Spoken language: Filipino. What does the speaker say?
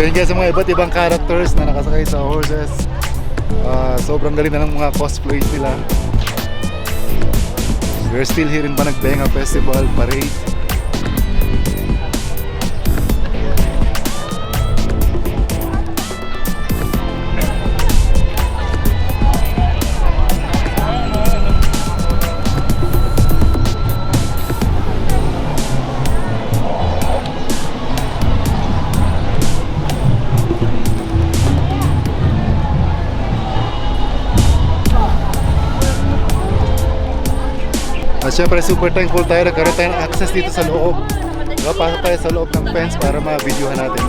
yan guys, sa mga iba't ibang characters na nakasakay sa horses. Sobrang galing na ng mga cosplays nila. We're still here in Panagbenga Festival Parade. At syempre super thankful tayo, nagkaroon tayo ng access dito sa loob. Pasok tayo sa loob ng fence para ma-videohan natin.